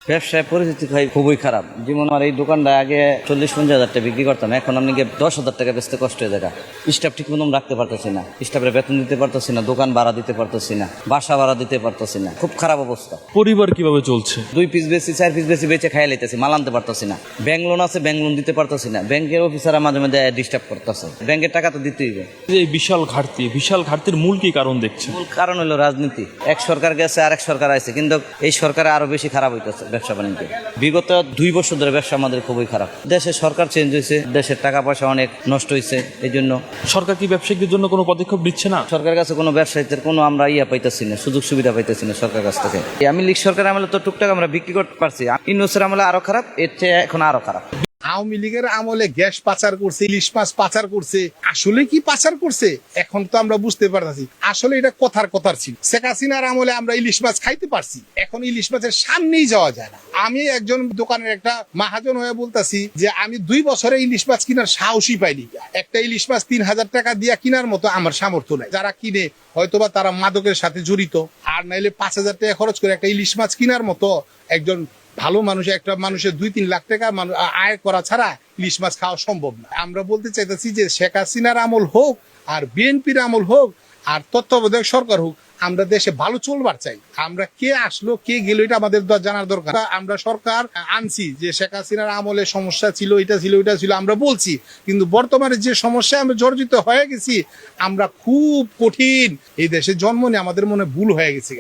ব্যবসায় পরিস্থিতি ভাই খুবই খারাপ। যেমন আমার এই দোকানটা আগে 40-50 হাজার টাকা বিক্রি করতাম, এখন আমি 10,000 টাকা বেচতে কষ্ট হয়ে যায়। স্টাফ ঠিক মতো রাখতে পারতেছি না, স্টাফের বেতন দিতে পারতেছি না, দোকান ভাড়া দিতে পারতেছি না, বাসা ভাড়া দিতে পারতেছি না, খুব খারাপ অবস্থা। পরিবার কিভাবে চলছে? 2 পিস বেশি 4 পিস বেশি বেচে খাইয়ে লাইতেছি, মাল আনতে পারতেছি না। ব্যাংক লোন আছে, ব্যাংক লোন দিতে পারতেছি না, ব্যাংকের অফিসাররা মাঝে মাঝে ডিস্টার্ব করতেছে। ব্যাংকের টাকা তো দিতেই হবে। এই বিশাল ঘাটতির মূল কি কারণ দেখছেন? মূল কারণ হলো রাজনীতি। এক সরকার গেছে, আরেক সরকার আছে, কিন্তু এই সরকারে আরো বেশি খারাপ হইতেছে ব্যবসা বাণিজ্য। বিগত 2 বছর ধরে ব্যবসা আমাদের খুবই খারাপ। দেশের সরকার চেঞ্জ হয়েছে, দেশের টাকা পয়সা অনেক নষ্ট হয়েছে। এই জন্য সরকার কি ব্যবসায়ীদের জন্য কোনো পদক্ষেপ নিচ্ছে না? সরকারের কাছে কোনো ব্যবসায়ীদের কোনো আমরা পাইতেছি না, সুযোগ সুবিধা পাইতেছি না সরকার কাছ থেকে। আমি লীগ সরকার আমলে তো টুকটাক আমরা বিক্রি করতে পারছি, ইউনূসের আমলে আরো খারাপ, এর চেয়ে এখন আরো খারাপ। আওয়ামী লীগের আমলে গ্যাস পাচার করছে, ইলিশ মাছ পাচার করছে। আসলে কি পাচার করছে এখন তো আমরা বুঝতে পারতেছি। আসলে এটা কথার ছিল। শেখ হাসিনার আমলে আমরা ইলিশ মাছ খাইতে পারছি, এখন ইলিশ মাছের সামনেই যাওয়া যায় না। আমি একজন দোকানের একটা মাহাজন হয়ে বলতেছি যে আমি 2 বছরে ইলিশ মাছ কেনার সাহসই পাইনি। একটা ইলিশ মাছ 3,000 টাকা দিয়ে কেনার মতো আমার সামর্থ্য নাই। যারা কিনে হয়তোবা তারা মাদকের সাথে জড়িত, আর নাইলে 5,000 টাকা খরচ করে একটা ইলিশ মাছ কেনার মতো একজন ভালো মানুষ, একটা মানুষের 2-3 লাখ টাকা আয় করা ছাড়া ইলিশ মাছ খাওয়া সম্ভব না। আমরা বলতে চাইতেছি যে শেখ হাসিনার আমল হোক আর বিএনপির আমল হোক আর তত্ত্বাবধায়ক সরকার হোক, আমরা দেশে ভালো চলবার চাই। আমরা কে আসলো কে গেল এটা আমাদের জানার দরকার। আমরা সরকার আনছি যে শেখ হাসিনার আমলে সমস্যা ছিল, এটা ছিল ওইটা ছিল, আমরা বলছি, কিন্তু বর্তমানে যে সমস্যায় আমরা জর্জরিত হয়ে গেছি, আমরা খুব কঠিন এই দেশে জন্ম নিয়ে আমাদের মনে ভুল হয়ে গেছে।